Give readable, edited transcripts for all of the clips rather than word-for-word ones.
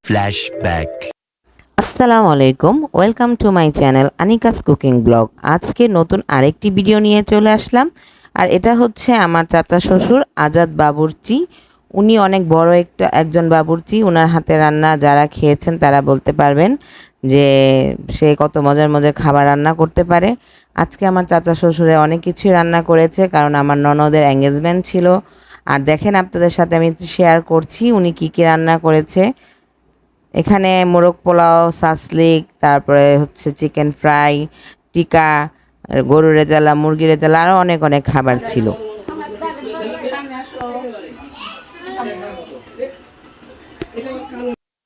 flashback. আসসালামু আলাইকুম, welcome to my channel Anika's cooking blog. আজকে নতুন আরেকটি ভিডিও নিয়ে চলে আসলাম। আর এটা হচ্ছে আমার চাচা শ্বশুর আজাদ বাবুর্চি। উনি অনেক বড় একজন বাবুর্চি। ওনার হাতে রান্না যারা খেয়েছেন তারা বলতে পারবেন যে সে কত মজার মজার খাবার রান্না করতে পারে। আজকে আমার চাচা শ্বশুরে অনেক কিছুই রান্না করেছে, কারণ আমার ননদের এঙ্গেজমেন্ট ছিল। আর দেখেন, আপনাদের সাথে আমি শেয়ার করছি উনি কি কি রান্না করেছে। এখানে মোরগ পোলাও, সাসলিক, তারপরে হচ্ছে চিকেন ফ্রাই, টিকা, গরুর রেজালা, মুরগির রেজালা, আরও অনেক অনেক খাবার ছিল।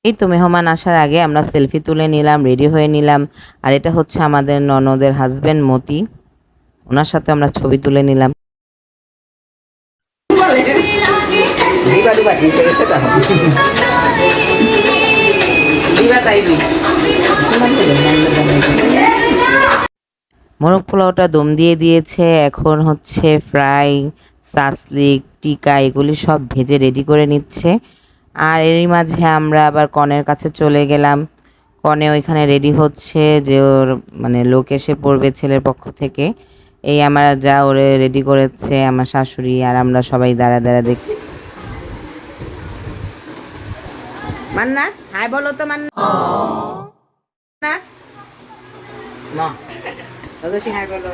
এই তো মেহমান আসার আগে আমরা সেলফি তুলে নিলাম, রেডি হয়ে নিলাম। আর এটা হচ্ছে আমাদের ননদের হাজবেন্ড মতি, ওনার সাথে আমরা ছবি তুলে নিলাম। মোরগ পোলাওটা দম দিয়ে দিয়েছে, এখন হচ্ছে ফ্রাই, সাসলিক, টিকা এগুলি সব ভেজে রেডি করে নিচ্ছে। আর এরই মাঝে আমরা আবার কনের কাছে চলে গেলাম। কনে ওইখানে রেডি হচ্ছে, যে ওর মানে লোক এসে পড়বে ছেলের পক্ষ থেকে। এই আমার যা ওরে রেডি করেছে আমার শাশুড়ি, আর আমরা সবাই দাঁড়া দাঁড়া দেখছি। মান্নাত হাই বলো তো, মান্নাত মা ওদেরকে হাই বলো,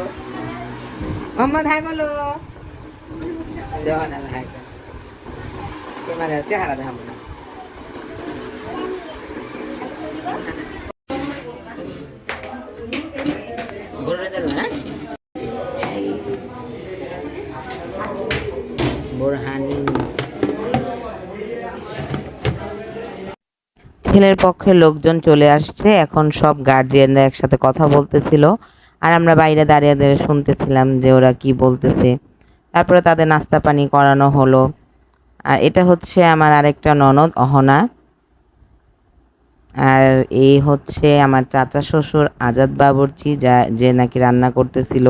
মোহাম্মদ হাই বলো, দেওয়ান হাই মানে চেহারা দেখাবো না। ছেলের পক্ষে লোকজন চলে আসছে, এখন সব গার্জিয়ানরা একসাথে কথা বলতেছিল। আর আমরা বাইরে দাঁড়িয়ে দাঁড়িয়ে শুনতেছিলাম যে ওরা কি বলতেছে। তারপরে তাদের নাস্তা পানি করানো হলো। আর এটা হচ্ছে আমার আরেকটা ননদ অহনা। আর এই হচ্ছে আমার চাচা শ্বশুর আজাদ বাবুর্চি, যে নাকি রান্না করতেছিল।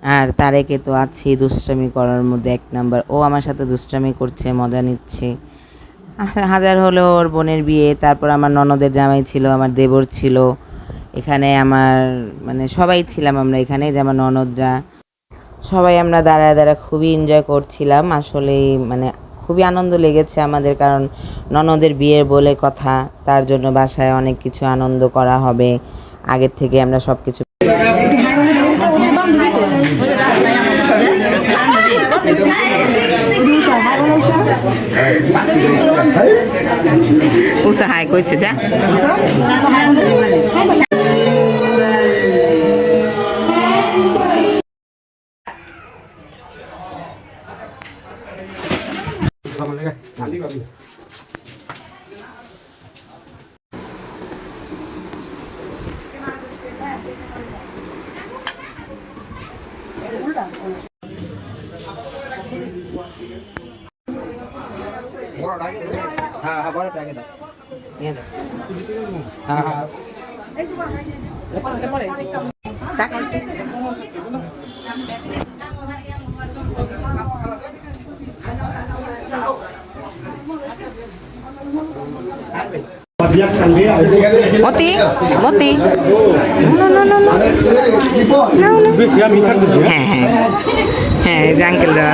আর তারেকে তো আছেই দুষ্টামি করার মধ্যে এক নাম্বার। ও আমার সাথে দুষ্টামি করছে, মজা নিচ্ছে। হাজার হলো ওর বোনের বিয়ে, তারপর আমার ননদের জামাই ছিল, আমার দেবর ছিল এখানে, আমার মানে সবাই ছিলাম আমরা এখানে, যে আমার ননদরা সবাই আমরা দাঁড়ায় দাঁড়ায় খুবই এনজয় করছিলাম। আসলেই মানে খুবই আনন্দ লেগেছে আমাদের, কারণ ননদের বিয়ের বলে কথা, তার জন্য বাসায় অনেক কিছু আনন্দ করা হবে। আগের থেকে আমরা সব কিছু হাই কইছে যা। হ্যাঁ হ্যাঁ বড়টা আগে দাও, নিয়ে যাও। হ্যাঁ হ্যাঁ মতি মতি, হ্যাঁ হ্যাঁ হ্যাঁ আঙ্কেলরা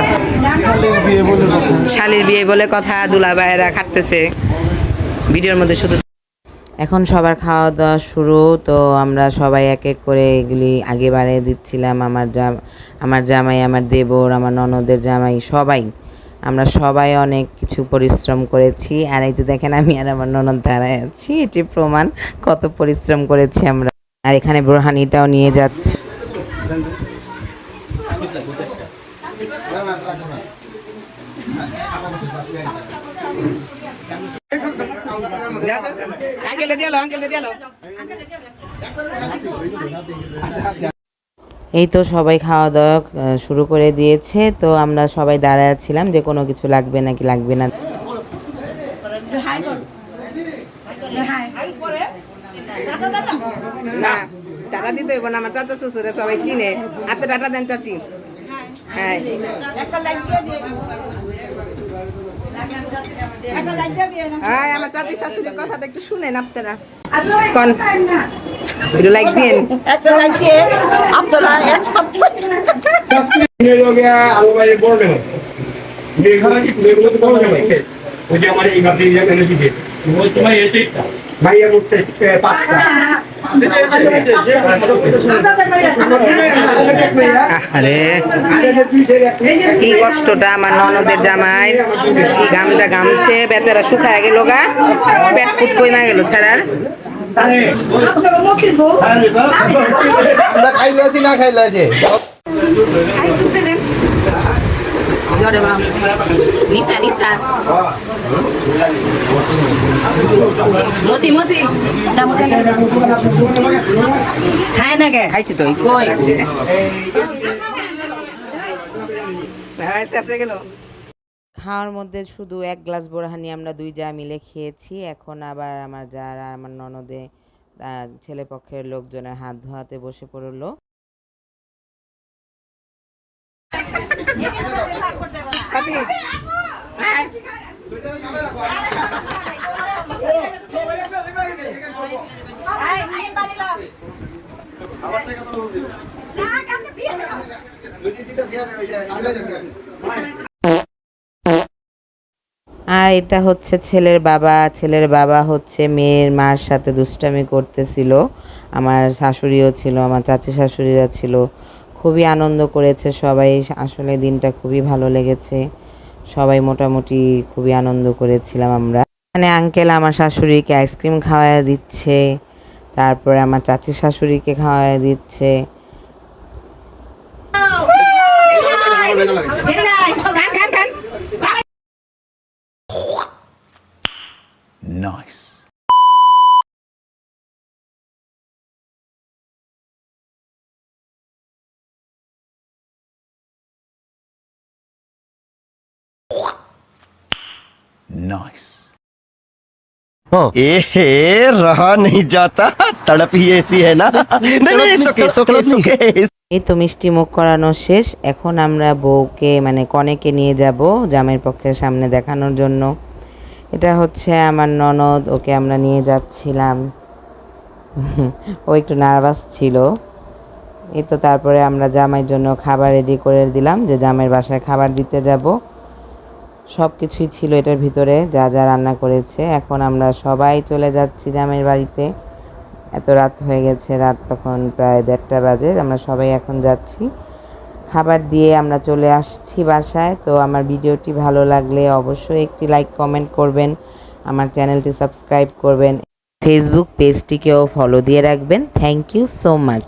শালির বিয়ে বলে কথা, দুলাভাইয়েরা খাটতেছে ভিডিওর মধ্যে শুধু। এখন সবার খাওয়া দাওয়া শুরু, তো আমরা সবাই এক এক করে এগুলি আগে বাড়িয়ে দিচ্ছিলাম। আমার জামাই, আমার দেবর, আমার ননদের জামাই, সবাই আমরা সবাই অনেক কিছু পরিশ্রম করেছি। আর এই তো দেখেন আমি আর আমার ননদ দাঁড়ায় আছি, এটি প্রমাণ কত পরিশ্রম করেছি আমরা। আর এখানে বোরহানিটাও নিয়ে যাচ্ছে। এই তো সবাই খাওয়া দাওয়া শুরু করে দিয়েছে, তো আমরা সবাই দাঁড়ায় ছিলাম যে কোনো কিছু লাগবে নাকি লাগবে না। টাটা দিতে হইব না, আমার চাচা শ্বশুরে সবাই চিনে, হাতে টাটা দেন চাচি। হ্যাঁ হ্যাঁ আমার চাচি শাশুড়ির কথাটা একটু শুনেন আপনারা কোন একটু লাইক দিন আপনারা আরে কি কষ্টটা আমার ননদের জামাই কি গামটা গামছে বেচারা শুকায় গেল গা পেট ফুট কই না গেল ছাড়ার খাইলে আছি না খাইলে আছে নিসা নিসা মতি মতি খায় না কে খাইছি তো কই খাওয়ার মধ্যে শুধু এক গ্লাস বোরহানি আমরা দুই যা মিলে খেয়েছি। এখন আবার আমার যারা আমার ননদে ছেলে পক্ষের লোকজনের হাত ধোয়াতে বসে পড়লো। আর এটা হচ্ছে ছেলের বাবা হচ্ছে মেয়ের মার সাথে দুষ্টামি করতেছিল। আমার শাশুড়িও ছিল, আমার চাচি শাশুড়িরা ছিল, খুবই আনন্দ করেছে সবাই। আসলে দিনটা খুবই ভালো লেগেছে, সবাই মোটামুটি খুবই আনন্দ করেছিলাম আমরা। মানে আঙ্কেল আমার শাশুড়িকে আইসক্রিম খাওয়ায় দিচ্ছে, তারপরে আমার চাচি শাশুড়িকে খাওয়ায় দিচ্ছে। Nice. Nice. रहा नहीं जाता तड़प ही ऐसी है ना नहीं सुके এই তো মিষ্টি মুখ করানো শেষ। এখন আমরা বউকে মানে কনেকে নিয়ে যাব জামাইয়ের পক্ষের সামনে দেখানোর জন্য। এটা হচ্ছে আমার ননদ, ওকে আমরা নিয়ে যাচ্ছিলাম। ও একটু নার্ভাস ছিল। এই তো তারপরে আমরা জামাইয়ের জন্য খাবার রেডি করে দিলাম, যে জামাইয়ের বাসায় খাবার দিতে যাব। সব কিছুই ছিল এটার ভিতরে, যা যা রান্না করেছে। এখন আমরা সবাই চলে যাচ্ছি জামাইয়ের বাড়িতে। এত রাত হয়ে গেছে, রাত তখন প্রায় 1:30 বাজে। আমরা সবাই এখন যাচ্ছি, খাবার দিয়ে আমরা চলে আসছি বাসায়। তো আমার ভিডিওটি ভালো লাগলে অবশ্যই একটি লাইক কমেন্ট করবেন, আমার চ্যানেলটি সাবস্ক্রাইব করবেন, ফেসবুক পেজটিকেও ফলো দিয়ে রাখবেন। Thank you so much.